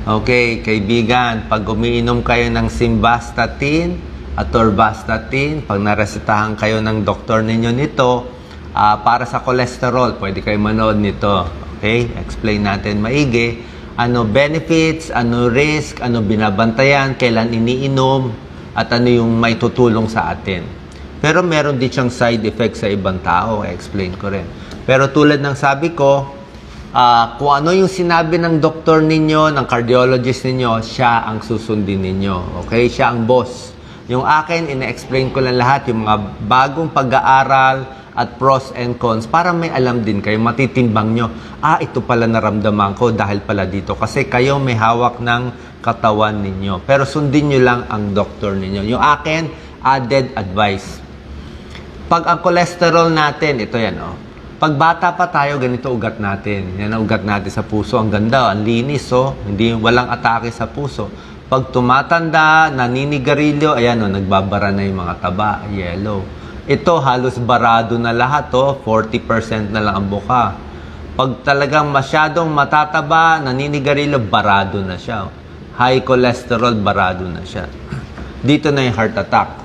Okay, kaibigan, pag umiinom kayo ng simvastatin at atorvastatin, pag naresetahan kayo ng doktor ninyo nito, para sa cholesterol, pwede kayo manood nito. Okay, explain natin maigi. Ano benefits, ano risk, ano binabantayan, kailan iniinom, at ano yung may tutulong sa atin. Pero meron din siyang side effects sa ibang tao, explain ko rin. Pero tulad ng sabi ko, kung ano yung sinabi ng doktor ninyo, ng cardiologist ninyo, siya ang susundin ninyo. Okay? Siya ang boss. Yung akin, ina-explain ko lang lahat, yung mga bagong pag-aaral at pros and cons, para may alam din kayo, matitimbang nyo, ito pala naramdaman ko dahil pala dito. Kasi kayo may hawak ng katawan ninyo. Pero sundin nyo lang ang doktor ninyo. Yung akin, added advice. Pag ang cholesterol natin, ito yan, Pag bata pa tayo, ganito ugat natin. Yan ang ugat natin sa puso. Ang ganda, ang linis, Hindi, walang atake sa puso. Pag tumatanda, naninigarilyo, ayan, nagbabara na yung mga taba, yellow. Ito, halos barado na lahat, 40% na lang ang buka. Pag talagang masyadong matataba, naninigarilyo, barado na siya. High cholesterol, barado na siya. Dito na yung heart attack.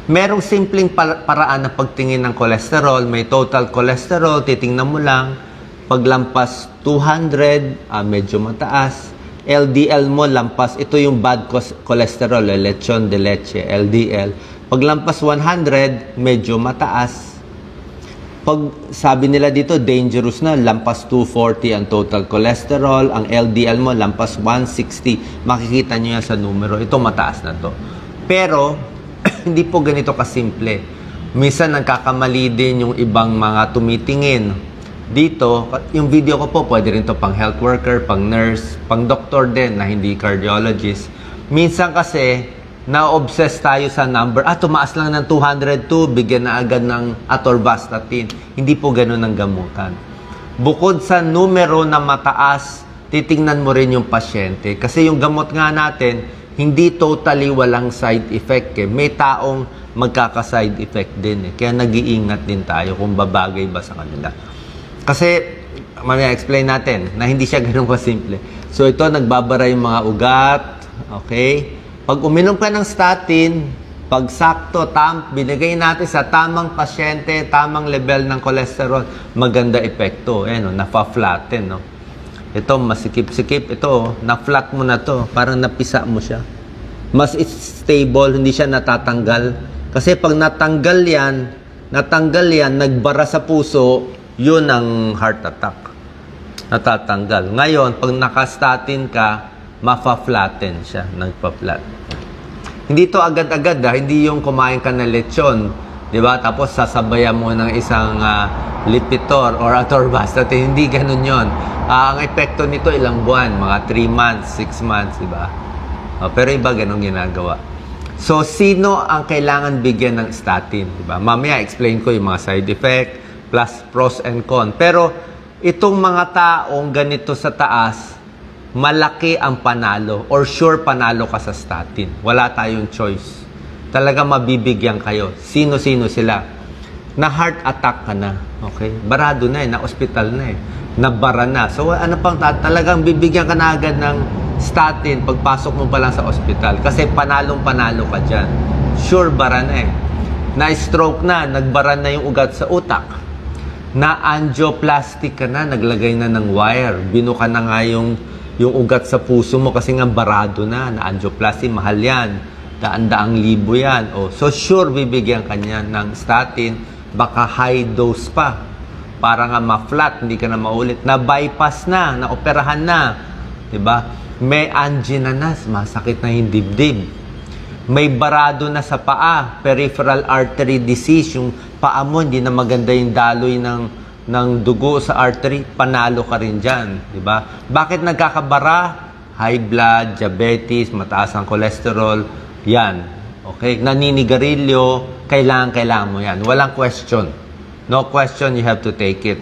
Merong simpleng paraan na pagtingin ng cholesterol. May total cholesterol, titingnan mo lang. Paglampas 200, medyo mataas. LDL mo, lampas. Ito yung bad cholesterol, lechon de leche, LDL. Paglampas 100, medyo mataas. Pag sabi nila dito, dangerous na, lampas 240 ang total cholesterol. Ang LDL mo, lampas 160. Makikita nyo yan sa numero. Ito, mataas na to. Pero, hindi po ganito kasimple. Minsan nagkakamali din yung ibang mga tumitingin. Dito, yung video ko po, pwede rin to pang health worker, pang nurse, pang doktor din na hindi cardiologist. Minsan kasi, na-obsess tayo sa number. Tumaas lang ng 202, bigyan na agad ng atorvastatin. Hindi po ganun ang gamutan. Bukod sa numero na mataas, titingnan mo rin yung pasyente. Kasi yung gamot nga natin, hindi totally walang side effect. May taong magkaka-side effect din. Kaya nag-iingat din tayo kung babagay ba sa kanila. Kasi, mamaya explain natin na hindi siya ganun kasimple. So ito, nagbabara yung mga ugat. Okay? Pag uminom ka ng statin, pag sakto, binigay natin sa tamang pasyente, tamang level ng cholesterol, maganda epekto. Nafa-flatten, Ito, masikip-sikip. Ito, na-flat mo na to. Parang napisa mo siya. Mas stable, hindi siya natatanggal. Kasi pag natanggal yan, nagbara sa puso, yun ang heart attack. Natatanggal. Ngayon, pag nakastatin ka, mafa-flatten siya. Nagpa-flat. Hindi to agad-agad, Hindi yung kumain ka na lechon. Diba? Tapos sasabayan mo ng isang Lipitor or atorvastatin. Hindi ganun yon. Ang epekto nito ilang buwan, mga 3 months, 6 months, diba? Pero iba ganun ginagawa. So, sino ang kailangan bigyan ng statin? Diba? Mamaya, explain ko yung mga side effect, plus pros and cons. Pero, itong mga taong ganito sa taas, malaki ang panalo or sure panalo ka sa statin. Wala tayong choice. Talaga mabibigyan kayo. Sino-sino sila? Na heart attack ka na. Okay? Barado na na-hospital na nabara na. So, ano pang talagang bibigyan ka na agad ng statin pagpasok mo pa lang sa ospital. Kasi panalong-panalo ka dyan. Sure, bara na Na-stroke na, nagbara na yung ugat sa utak. Na-angioplastic ka na, naglagay na ng wire. Binuka na nga yung ugat sa puso mo kasi nga barado na. Na-angioplastic, mahal yan. Daan-daang libo yan. So, sure, bibigyan ka niya ng statin. Baka high dose pa. Para nga ma-flat, hindi ka na maulit. Na-bypass na, na-operahan na. Diba? May angina na, masakit na yung dibdib. May barado na sa paa, peripheral artery disease. Yung paa mo, hindi na maganda yung daloy ng dugo sa artery, panalo ka rin dyan. Diba? Bakit nagkakabara? High blood, diabetes, mataas ang cholesterol. Yan. Okay? Naninigarilyo, kailangan mo yan. Walang question. No question, you have to take it.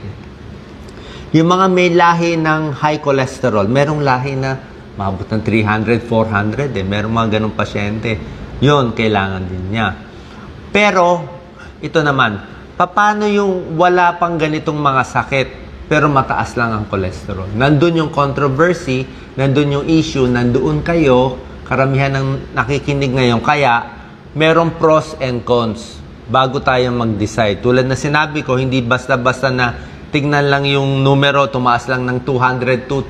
Yung mga may lahi ng high cholesterol, merong lahi na maabot ng 300, 400 Merong mga ganong pasyente. Yun, kailangan din niya. Pero, ito naman, paano yung wala pang ganitong mga sakit? pero mataas lang ang cholesterol. Nandun yung controversy, nandun yung issue, nandoon kayo, karamihan ng nakikinig ngayon. Kaya, merong pros and cons bago tayo mag-decide. Tulad na sinabi ko, hindi basta-basta na tignan lang yung numero, tumaas lang ng 200 to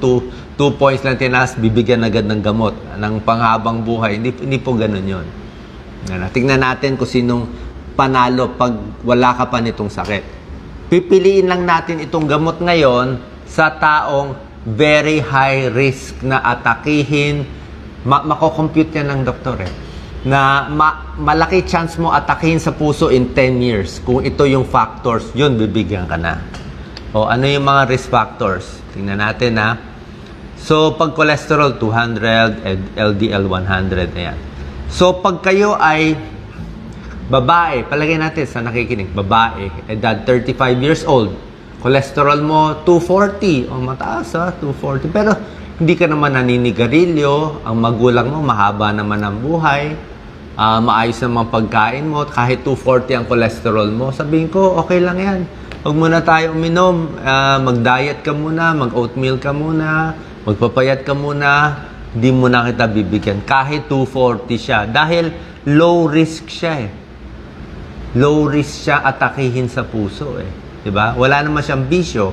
2 points lang tinaas, bibigyan agad ng gamot, ng panghabang buhay. Hindi po ganun yun. Tignan natin kung sinong panalo pag wala ka pa nitong sakit. Pipiliin lang natin itong gamot ngayon sa taong very high risk na atakihin. Mako-compute yan ng doktor na malaki chance mo atakihin sa puso in 10 years. Kung ito yung factors, yun, bibigyan ka na. O ano yung mga risk factors? Tingnan natin So, pag cholesterol 200, LDL 100, ayan. So, pag kayo ay babae, palagay natin sa nakikinig, babae, edad 35 years old, cholesterol mo 240, o mataas 240, pero hindi ka naman naninigarilyo, ang magulang mo, mahaba naman ang buhay, maayos naman pagkain mo, kahit 240 ang cholesterol mo, sabihin ko, okay lang yan. Huwag muna tayo uminom, mag-diet ka muna, mag-oatmeal ka muna, magpapayat ka muna, hindi mo na kita bibigyan. Kahit 240 siya. Dahil low risk siya Low risk siya atakihin sa puso Diba? Wala naman siyang bisyo.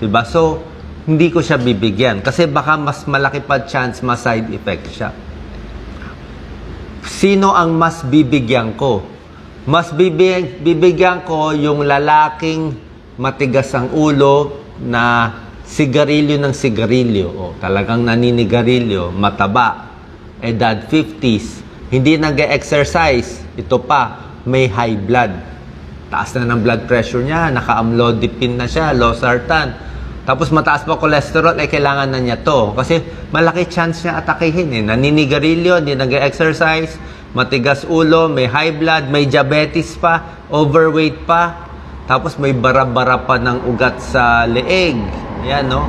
Diba? So, hindi ko siya bibigyan. Kasi baka mas malaki pa chance mas side effect siya. Sino ang mas bibigyan ko? Mas bibigyan ko yung lalaking matigas ang ulo na sigarilyo ng sigarilyo. O, talagang naninigarilyo, mataba, edad 50s, hindi nag-exercise, ito pa, may high blood. Taas na ng blood pressure niya, naka-amlodipine na siya, losartan. Tapos mataas pa cholesterol, kailangan na niya to. Kasi malaki chance niya atakihin Naninigarilyo, hindi nag-exercise, matigas ulo, may high blood, may diabetes pa, overweight pa. Tapos may bara-bara pa ng ugat sa leeg. Yan, no?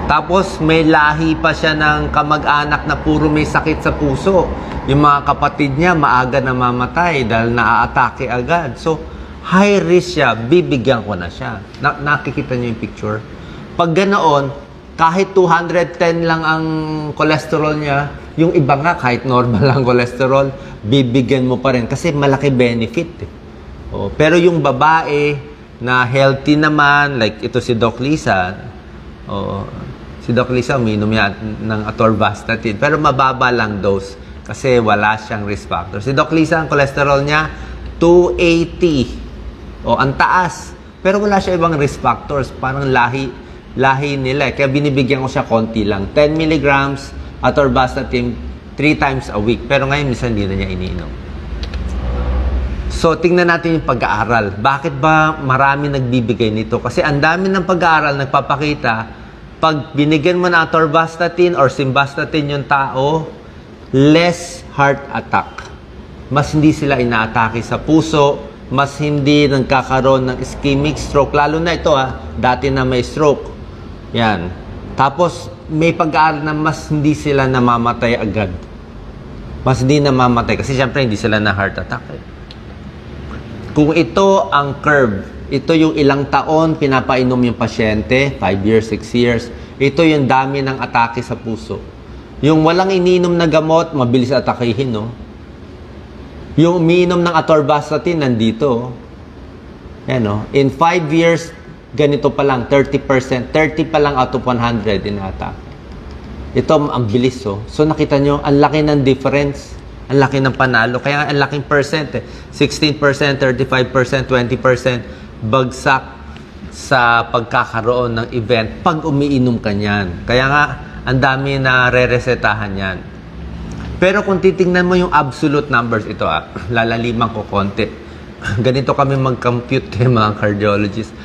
Tapos may lahi pa siya ng kamag-anak na puro may sakit sa puso. Yung mga kapatid niya, maaga na mamatay dahil naaatake agad. So, high risk siya, bibigyan ko na siya. Nakikita niyo yung picture? Pag ganoon, kahit 210 lang ang cholesterol niya, yung iba nga, kahit normal lang cholesterol, bibigyan mo pa rin kasi malaki benefit. Pero yung babae na healthy naman, like ito si Doc Lisa, si Doc Lisa uminom yan ng atorvastatin, pero mababa lang dose kasi wala siyang risk factor. Si Doc Lisa, ang cholesterol niya, 280. Ang taas. Pero wala siya ibang risk factors. Parang lahi nila. Kaya binibigyan ko siya konti lang. 10 milligrams atorvastatin 3 times a week. Pero ngayon, minsan hindi na niya iniinom. So, tingnan natin yung pag-aaral. Bakit ba marami nagbibigay nito? Kasi ang dami ng pag-aaral nagpapakita, pag binigyan mo na atorvastatin or simvastatin yung tao, less heart attack. Mas hindi sila inaatake sa puso, mas hindi nagkakaroon ng ischemic stroke. Lalo na ito, dati na may stroke. Yan. Tapos, may pag-aaral na mas hindi sila namamatay agad. Mas hindi namamatay. Kasi syempre, hindi sila na heart attack. Kung ito ang curve, ito yung ilang taon pinapainom yung pasyente, 5 years, 6 years. Ito yung dami ng atake sa puso. Yung walang ininom na gamot, mabilis atakihin, no? Yung umiinom ng atorvastatin, nandito. Yan, no? In 5 years, ganito pa lang, 30%. 30 pa lang out of 100 in-attack. Ito, ang bilis, So, nakita nyo, ang laki ng difference. Ang laki ng panalo. Kaya ang laking percent, 16%, 35%, 20%. Bagsak sa pagkakaroon ng event pag umiinom ka niyan. Kaya nga, ang dami na re-resetahan yan. Pero kung titingnan mo yung absolute numbers, ito lalaliman ko konti. Ganito kami mag-compute mga cardiologists.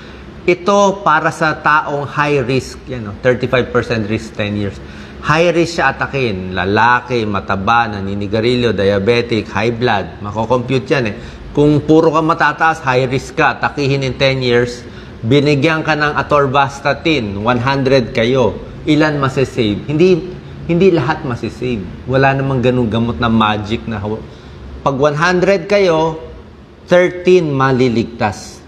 Ito para sa taong high risk, 35% risk 10 years. High risk siya atakin. Lalaki, mataba, naninigarilyo, diabetic, high blood. Mako-compute yan Kung puro ka matataas, high risk ka, atakihin in 10 years, binigyan ka ng atorvastatin, 100 kayo, ilan masisave? Hindi lahat masisave. Wala namang ganung gamot na magic na pag 100 kayo, 13 maliligtas.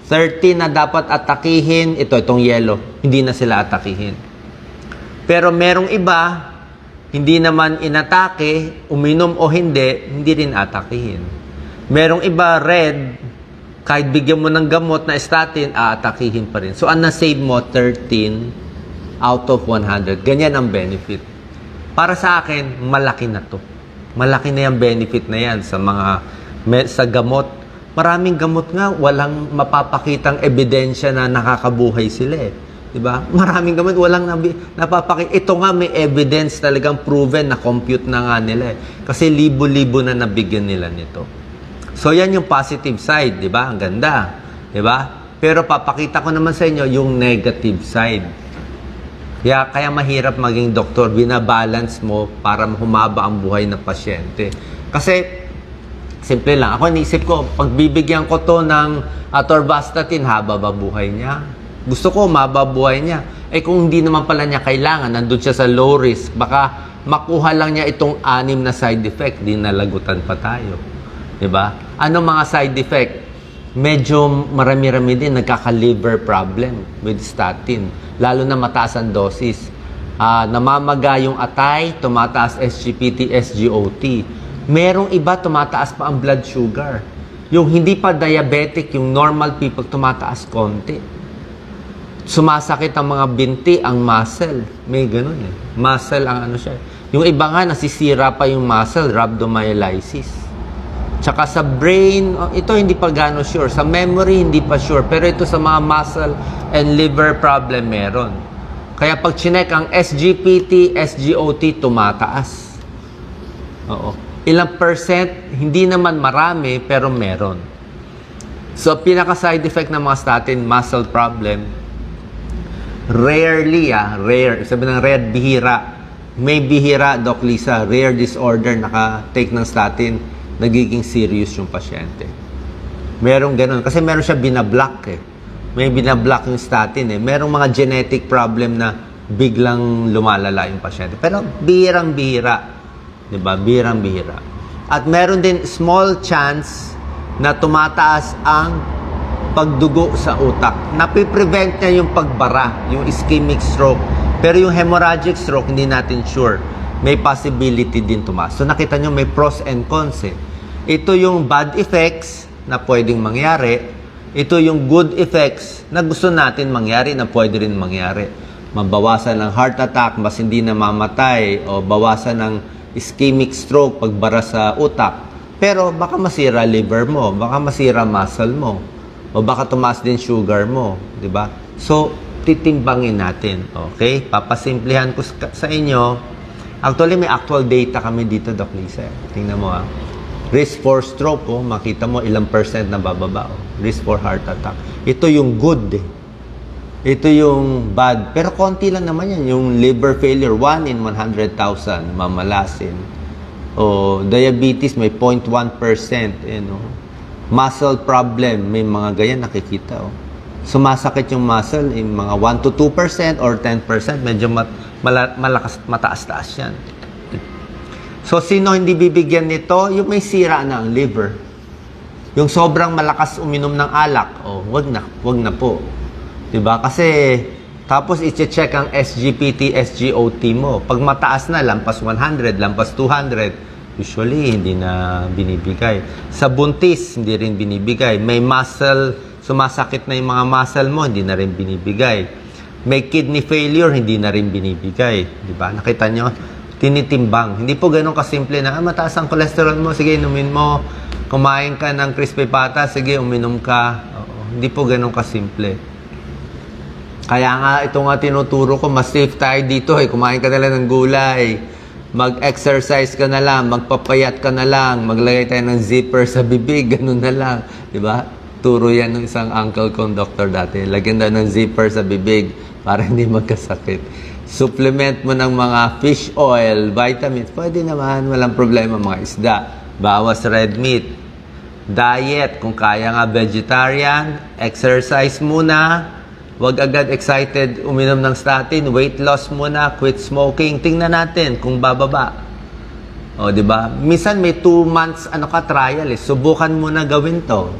13 na dapat atakihin, itong yellow, hindi na sila atakihin. Pero merong iba, hindi naman inatake, uminom o hindi rin atakihin. Merong iba, red, kahit bigyan mo ng gamot na statin, aatakihin pa rin. So, ang na-save mo, 13 out of 100. Ganyan ang benefit. Para sa akin, malaki na to. Malaki na yung benefit na yan sa gamot. Maraming gamot nga, walang mapapakitang ebidensya na nakakabuhay sila eh. Diba? Maraming gamot, walang napapakita. Ito nga may evidence talagang proven na compute na nga nila eh. Kasi libo-libo na nabigyan nila nito. So yan yung positive side, di ba? Ang ganda, di ba? Pero papakita ko naman sa inyo yung negative side. Kaya mahirap maging doktor, binabalance mo para humaba ang buhay ng pasyente. Kasi, simple lang, ako naisip ko, pagbibigyan ko to ng atorvastatin, haba ba buhay niya? Gusto ko, humaba buhay niya. Eh kung hindi naman pala niya kailangan, nandun siya sa low risk, baka makuha lang niya itong 6 na side effect, di nalagutan pa tayo. Diba? Ano mga side effect? Medyo marami-rami din nagkaka-liver problem with statin. Lalo na mataas ang dosis. Namamaga yung atay, tumataas SGPT, SGOT. Merong iba, tumataas pa ang blood sugar. Yung hindi pa diabetic, yung normal people, tumataas konti. Sumasakit ang mga binti, ang muscle. May ganun eh. Muscle ang ano siya. Yung iba nga, nasisira pa yung muscle, rhabdomyolysis. Tsaka sa brain, ito hindi pa gano'n sure. Sa memory, hindi pa sure. Pero ito sa mga muscle and liver problem meron. Kaya pag chinek ang SGPT, SGOT, tumataas. Oo. Ilang percent, hindi naman marami, pero meron. So, pinaka-side effect ng mga statin, muscle problem, rarely, rare. Sabi ng rare, bihira. May bihira, Doc Lisa, rare disorder, naka-take ng statin, nagiging serious yung pasyente. Merong ganun. Kasi meron siya binablock eh. May binablock yung statin eh. Merong mga genetic problem na biglang lumalala yung pasyente. Pero bihirang-bihira. Diba? Bihirang-bihira. At meron din small chance na tumataas ang pagdugo sa utak. Napiprevent niya yung pagbara, yung ischemic stroke. Pero yung hemorrhagic stroke, hindi natin sure. May possibility din tumaas. So nakita nyo may pros and cons eh. Ito yung bad effects na pwedeng mangyari. Ito yung good effects na gusto natin mangyari, na pwede rin mangyari. Mabawasan ng heart attack, mas hindi na mamatay, o bawasan ng ischemic stroke, pagbara sa utak. Pero baka masira liver mo, baka masira muscle mo, o baka tumaas din sugar mo, di ba? So, titimbangin natin, okay? Papasimplihan ko sa inyo. Actually, may actual data kami dito, Doc Lisa. Tingnan mo Risk for stroke, makita mo ilang percent na bababa. Risk for heart attack. Ito yung good eh. Ito yung bad. Pero konti lang naman yan. Yung liver failure, 1 in 100,000, mamalasin. O diabetes, may 0.1%. Muscle problem, may mga ganyan nakikita. Sumasakit yung muscle, yung mga 1 to 2% or 10%, medyo mataas-taas yan. So, sino hindi bibigyan nito? Yung may sira na ang liver. Yung sobrang malakas uminom ng alak, wag na po. Diba? Kasi, tapos i-check ang SGPT, SGOT mo. Pag mataas na, lampas 100, lampas 200, usually, hindi na binibigay. Sa buntis, hindi rin binibigay. May muscle, sumasakit na yung mga muscle mo, hindi na rin binibigay. May kidney failure, hindi na rin binibigay. Diba? Nakita nyo? Tinitimbang. Hindi po ganun kasimple na, mataas ang cholesterol mo, sige, inumin mo. Kumain ka ng crispy pata, sige, uminom ka. Hindi po ganun kasimple. Kaya nga, ito nga tinuturo ko, mas safe tayo dito. Kumain ka na lang ng gulay. Mag-exercise ka na lang, magpapayat ka na lang, maglagay tayo ng zipper sa bibig, ganun na lang. Diba? Turo yan ng isang uncle kong doktor dati. Lagyan daw ng zipper sa bibig para hindi magkasakit. Supplement mo ng mga fish oil, vitamins, pwede naman, walang problema mga isda. Bawas red meat. Diet, kung kaya nga vegetarian, exercise muna. Huwag agad excited uminom ng statin, weight loss muna, quit smoking. Tingnan natin kung bababa. O, di ba? Minsan may 2 months trial eh. Subukan mo na gawin to.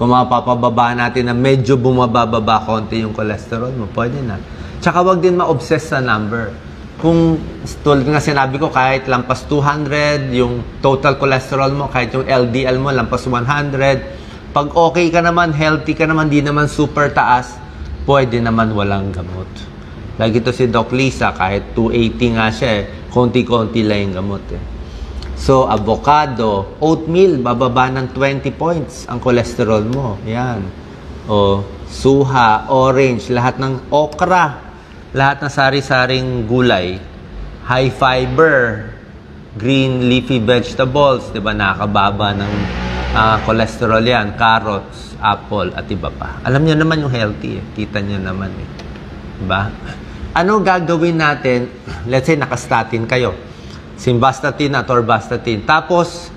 Kung mapapababa natin na medyo bumababa konti yung cholesterol mo, pwede na. Tsaka wag din ma-obsess sa number. Kung tulad nga sinabi ko, kahit lampas 200, yung total cholesterol mo, kahit yung LDL mo lampas 100, pag okay ka naman, healthy ka naman, di naman super taas, pwede naman walang gamot. Lagi to si Doc Lisa, kahit 280 nga siya konti-konti lang yung gamot So, avocado, oatmeal, bababa ng 20 points ang cholesterol mo. Yan. O, suha, orange, lahat ng okra, lahat ng sari-saring gulay, high fiber, green leafy vegetables, di ba, nakakababa ng cholesterol yan, carrots, apple, at iba pa. Alam niyo naman yung healthy, kita niyo naman di ba? Ano gagawin natin? Let's say, nakastatin kayo. Simvastatin at atorvastatin. Tapos,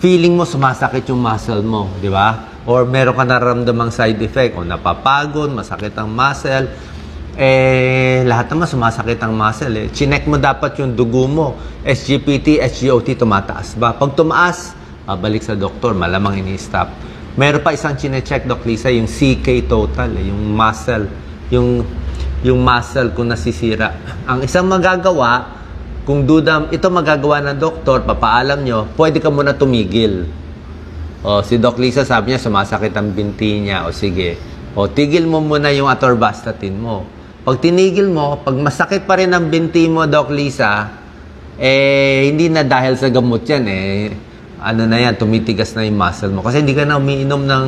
feeling mo sumasakit yung muscle mo, di ba? Or meron ka nararamdamang side effect, o napapagod, masakit ang muscle, lahat naman sumasakit ang muscle Chinek mo dapat yung dugo mo. SGPT, SGOT, tumataas ba? Pag tumaas, balik sa doktor, malamang ini-stop. Meron pa isang chinecheck, Doc Lisa, yung CK total, yung muscle, yung muscle kung nasisira. Ang isang magagawa, kung duda, ito magagawa ng doktor, papaalam nyo, pwede ka muna tumigil. O, si Doc Lisa sabi niya, sumasakit ang binti niya. O sige, o tigil mo muna yung atorvastatin mo. Pag tinigil mo, pag masakit pa rin ang binti mo, Doc Lisa, hindi na dahil sa gamot yan ano na yan, tumitigas na yung muscle mo. Kasi hindi ka na umiinom ng,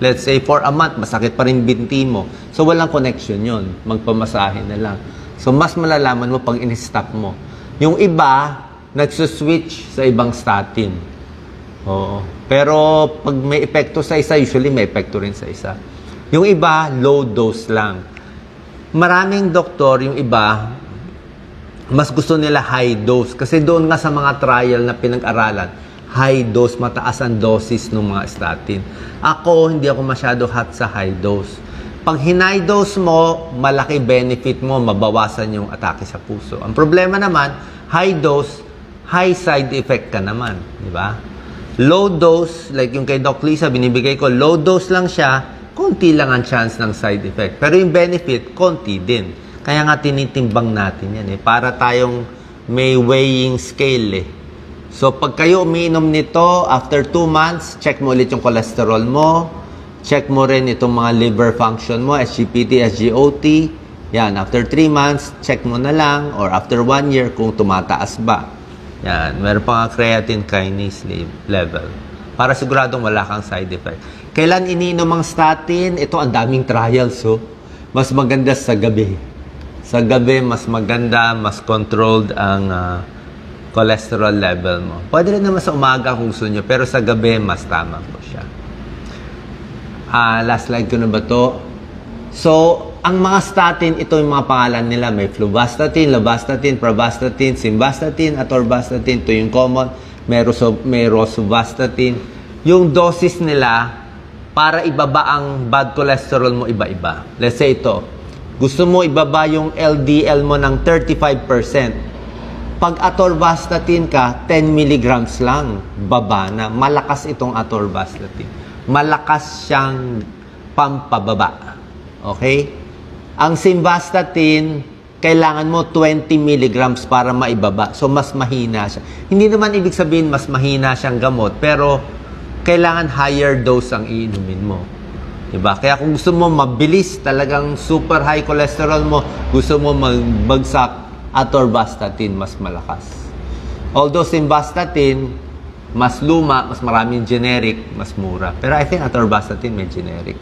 let's say, for a month, masakit pa rin binti mo. So, walang connection yun. Magpamasahe na lang. So, mas malalaman mo pag in-stop mo. Yung iba, nagsuswitch sa ibang statin. Oo. Pero pag may epekto sa isa, usually may epekto rin sa isa. Yung iba, low dose lang. Maraming doktor, yung iba, mas gusto nila high dose. Kasi doon nga sa mga trial na pinag-aralan, high dose, mataas ang dosis ng mga statin. Ako, hindi ako masyado hot sa high dose. Pag hinay dose mo, malaki benefit mo, mabawasan yung atake sa puso. Ang problema naman, high dose, high side effect ka naman. Di ba? Low dose, like yung kay Doc Lisa, binibigay ko, low dose lang siya, konti lang ang chance ng side effect. Pero yung benefit, konti din. Kaya nga tinitimbang natin yan para tayong may weighing scale So pag kayo umiinom nito, after 2 months, check mo ulit yung cholesterol mo, check mo rin itong mga liver function mo, SGPT, SGOT. Yan, after 3 months, check mo na lang, or after 1 year kung tumataas ba. Yan, meron pa nga creatine kinase level. Para siguradong wala kang side effect. Kailan iniinom ang statin? Ito, ang daming trials, mas maganda sa gabi. Sa gabi, mas maganda, mas controlled ang cholesterol level mo. Pwede rin naman sa umaga kung gusto nyo, pero sa gabi, mas tama po siya. Last slide ko na ba to? So, ang mga statin, ito yung mga pangalan nila. May fluvastatin, lovastatin, pravastatin, simvastatin, atorvastatin. Ito yung common. May rosuvastatin. Yung dosis nila, para ibaba ang bad cholesterol mo, iba-iba. Let's say ito. Gusto mo ibaba yung LDL mo ng 35%. Pag atorvastatin ka, 10 milligrams lang. Baba na. Malakas itong atorvastatin. Malakas siyang pampababa. Okay? Ang simvastatin, kailangan mo 20 milligrams para maibaba. So, mas mahina siya. Hindi naman ibig sabihin mas mahina siyang gamot, pero kailangan higher dose ang iinumin mo. Diba? Kaya kung gusto mo mabilis, talagang super high cholesterol mo, gusto mo magbagsak, atorvastatin, mas malakas. Although simvastatin, mas luma, mas maraming generic, mas mura. Pero I think atorvastatin may generic.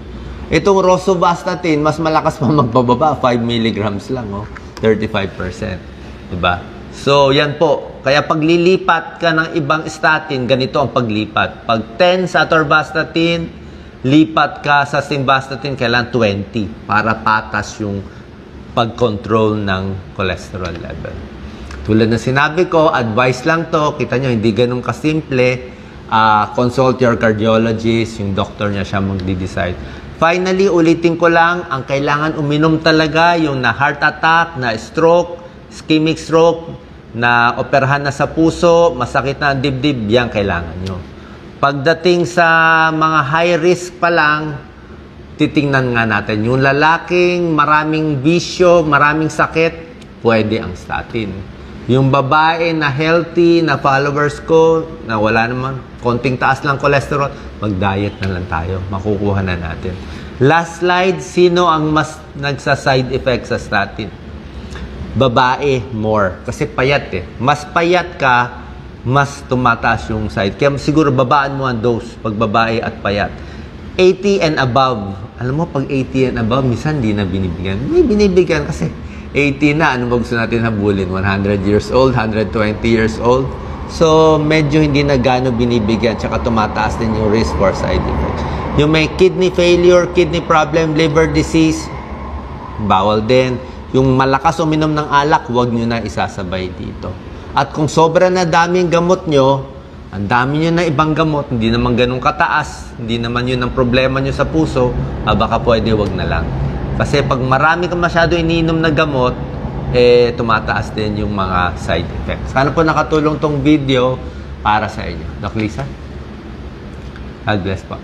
Itong rosuvastatin, mas malakas pa magbababa, 5 milligrams lang, 35%. Diba? So, yan po. Kaya pag lilipat ka ng ibang statin, ganito ang paglipat. Pag 10 sa atorvastatin, lipat ka sa simvastatin, kailangan 20 para patas yung pag-control ng cholesterol level. Tulad na sinabi ko, advice lang to. Kita nyo, hindi ganun kasimple. Consult your cardiologist, yung doctor niya siya magdi-decide. Finally, ulitin ko lang, ang kailangan uminom talaga yung na heart attack, na stroke, ischemic stroke, na operahan na sa puso, masakit na ang dibdib, yan kailangan nyo. Pagdating sa mga high risk pa lang, titingnan nga natin. Yung lalaking maraming bisyo, maraming sakit, pwede ang statin. Yung babae na healthy, na followers ko, na wala naman, konting taas lang cholesterol, mag-diet na lang tayo. Makukuha na natin. Last slide, sino ang mas nagsa-side effect sa statin? Babae more. Kasi payat eh. Mas payat ka, mas tumataas yung side. Kaya siguro babaan mo ang dose pag babae at payat. 80 and above. Alam mo, pag 80 and above, minsan di na binibigyan. May binibigyan kasi 80 na. Ano ba gusto natin habulin? 100 years old, 120 years old. So, medyo hindi na gano'n binibigyan. Tsaka tumataas din yung risk for side effects. Yung may kidney failure, kidney problem, liver disease, bawal din. Yung malakas uminom ng alak, huwag nyo na isasabay dito. At kung sobra na daming gamot nyo, ang dami nyo na ibang gamot, hindi naman ganun kataas, hindi naman yun ang problema nyo sa puso, baka pwede wag na lang. Kasi pag marami ka masyado iniinom na gamot, tumataas din yung mga side effects. Sana po nakatulong tong video para sa inyo. Doc Lisa? God bless po.